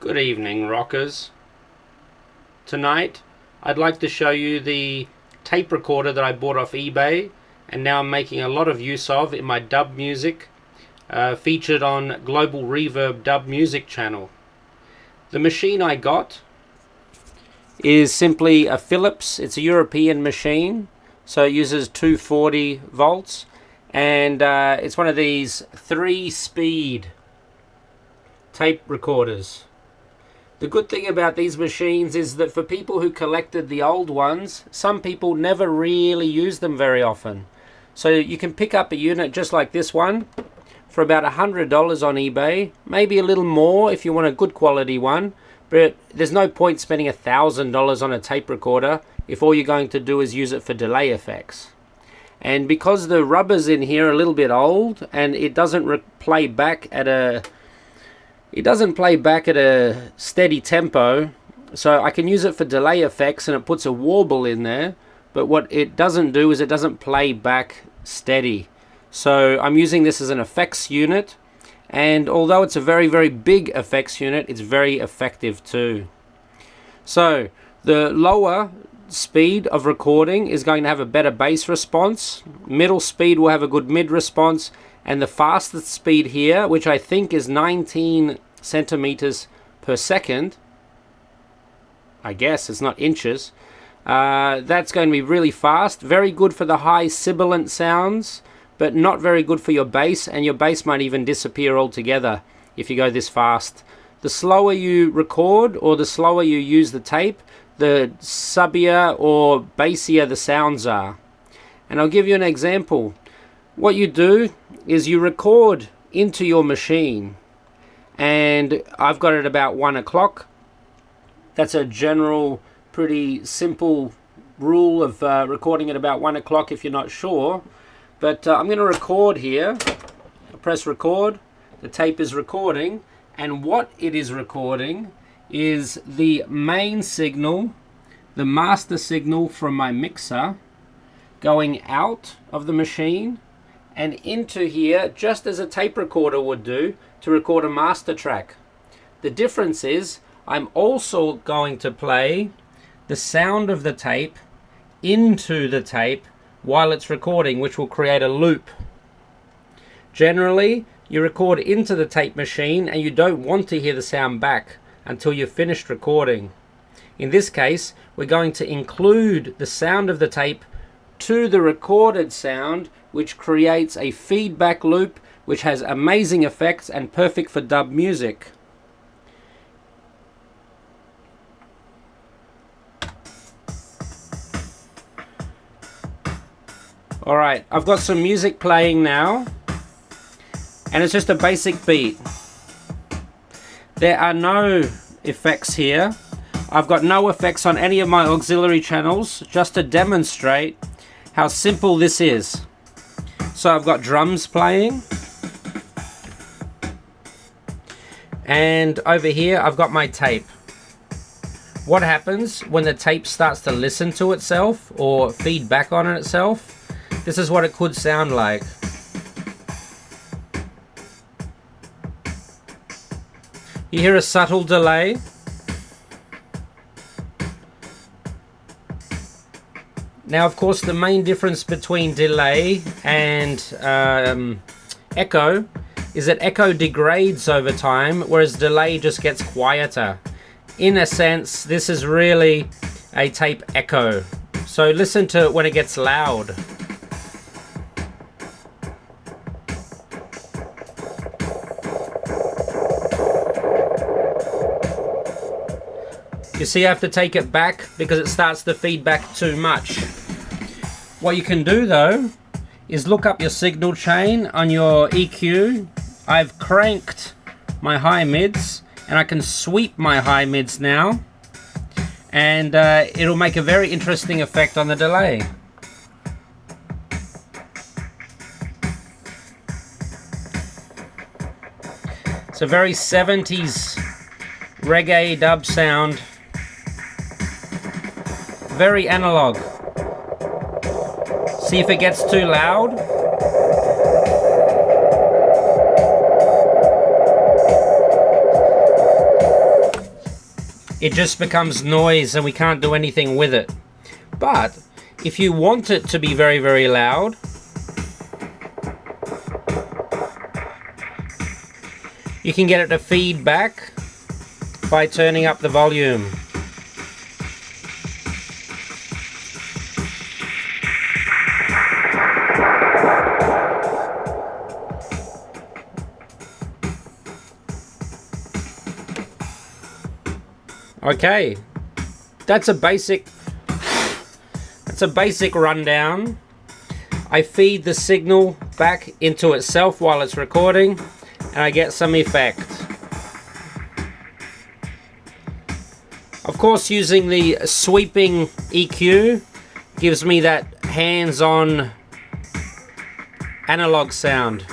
Good evening, rockers. Tonight I'd like to show you the tape recorder that I bought off eBay and now I'm making a lot of use of in my dub music, featured on Global Reverb dub music channel. The machine I got is simply a Philips. It's a European machine, so it uses 240 volts, and it's one of these 3-speed tape recorders. The good thing about these machines is that for people who collected the old ones, some people never really use them very often. So you can pick up a unit just like this one for about $100 on eBay, maybe a little more if you want a good quality one, but there's no point spending $1,000 on a tape recorder if all you're going to do is use it for delay effects. And because the rubbers in here are a little bit old and it doesn't play back at a steady tempo, so I can use it for delay effects and it puts a warble in there, but what it doesn't do is it doesn't play back steady. So I'm using this as an effects unit, and although it's a very, very big effects unit, it's very effective too. So the lower speed of recording is going to have a better bass response, middle speed will have a good mid response, and the fastest speed here, which I think is 19 centimeters per second, I guess it's not inches, that's going to be really fast, very good for the high sibilant sounds, but not very good for your bass, and your bass might even disappear altogether if you go this fast. The slower you record or the slower you use the tape, the subbier or bassier the sounds are. And I'll give you an example. What you do is you record into your machine, and I've got it about 1 o'clock. That's a general, pretty simple rule of recording at about 1 o'clock if you're not sure. But I'm going to record here. I press record. The tape is recording, and what it is recording is the main signal, the master signal from my mixer, going out of the machine and into here, just as a tape recorder would do to record a master track. The difference is I'm also going to play the sound of the tape into the tape while it's recording, which will create a loop. Generally, you record into the tape machine and you don't want to hear the sound back until you've finished recording. In this case, we're going to include the sound of the tape to the recorded sound, which creates a feedback loop which has amazing effects and perfect for dub music. Alright, I've got some music playing now, and it's just a basic beat. There are no effects here. I've got no effects on any of my auxiliary channels, just to demonstrate how simple this is. So I've got drums playing, and over here I've got my tape. What happens when the tape starts to listen to itself or feed back on itself? This is what it could sound like. You hear a subtle delay. Now, of course, the main difference between delay and echo is that echo degrades over time, whereas delay just gets quieter. In a sense, this is really a tape echo. So listen to it when it gets loud. You see, I have to take it back because it starts to feed back too much. What you can do though is look up your signal chain on your EQ. I've cranked my high mids and I can sweep my high mids now, and it'll make a very interesting effect on the delay. It's a very 70s reggae dub sound. Very analog. See if it gets too loud. it just becomes noise and we can't do anything with it. But if you want it to be very, very loud, you can get it to feed back by turning up the volume. Okay, that's a basic rundown. I feed the signal back into itself while it's recording, and I get some effect. Of course, using the sweeping EQ gives me that hands-on analog sound.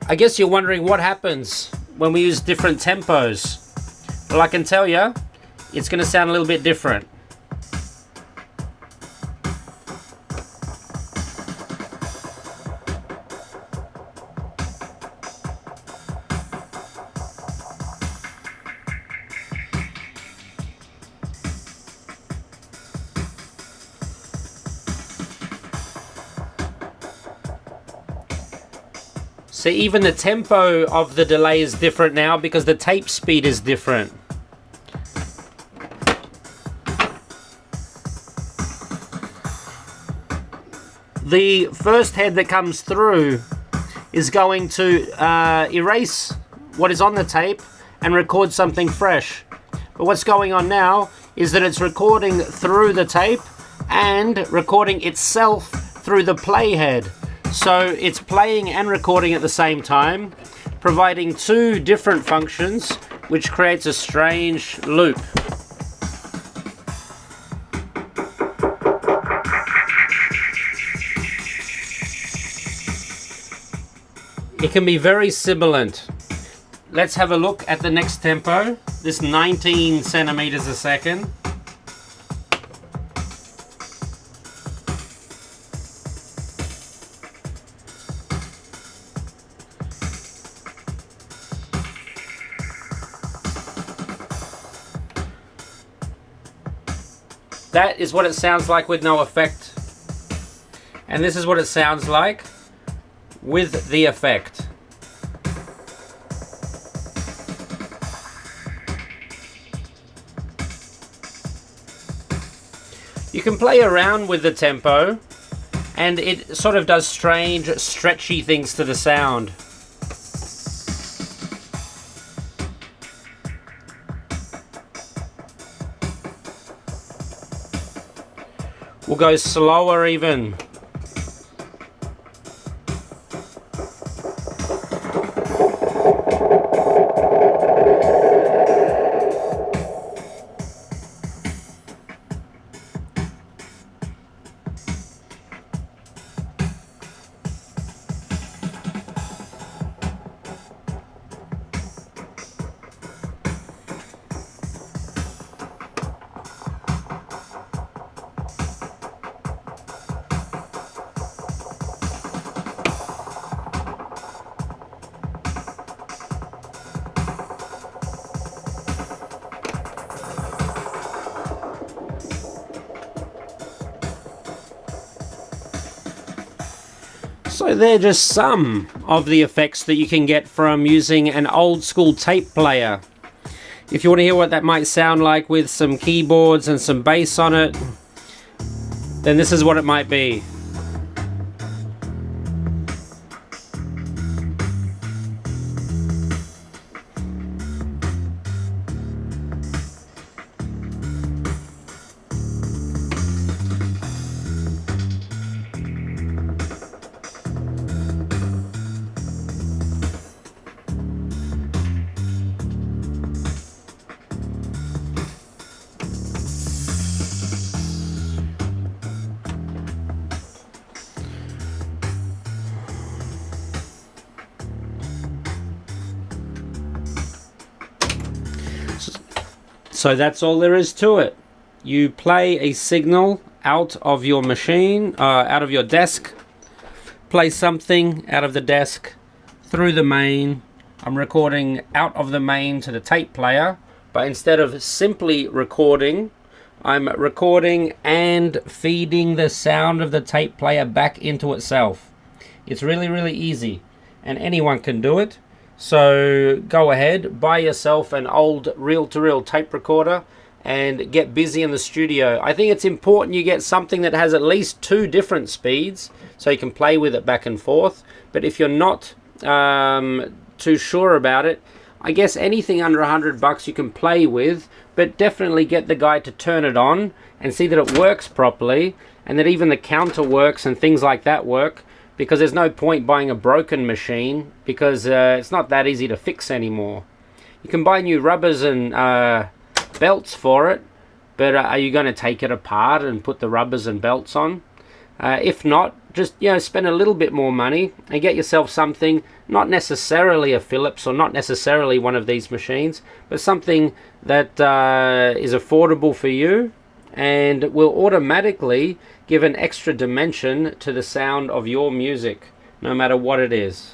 I guess you're wondering what happens when we use different tempos. Well, I can tell you, it's going to sound a little bit different. So even the tempo of the delay is different now because the tape speed is different. The first head that comes through is going to erase what is on the tape and record something fresh. But what's going on now is that it's recording through the tape and recording itself through the playhead. So it's playing and recording at the same time, providing two different functions, which creates a strange loop. It can be very sibilant. Let's have a look at the next tempo, this 19 centimeters a second. That is what it sounds like with no effect. And this is what it sounds like with the effect. You can play around with the tempo and it sort of does strange, stretchy things to the sound. We'll go slower even. So they're just some of the effects that you can get from using an old school tape player. If you want to hear what that might sound like with some keyboards and some bass on it, then this is what it might be. So that's all there is to it. You play a signal out of your machine, out of your desk, play something out of the desk through the main, I'm recording out of the main to the tape player, but instead of simply recording, I'm recording and feeding the sound of the tape player back into itself. It's really, really easy, and anyone can do it. So go ahead, buy yourself an old reel-to-reel tape recorder and get busy in the studio. I think it's important you get something that has at least 2 different speeds so you can play with it back and forth. But if you're not too sure about it, I guess anything under $100 you can play with, but definitely get the guy to turn it on and see that it works properly, and that even the counter works and things like that work, because there's no point buying a broken machine, because it's not that easy to fix anymore. You can buy new rubbers and belts for it, but are you going to take it apart and put the rubbers and belts on? If not, just spend a little bit more money and get yourself something, not necessarily a Philips or not necessarily one of these machines, but something that is affordable for you and will automatically give an extra dimension to the sound of your music, no matter what it is.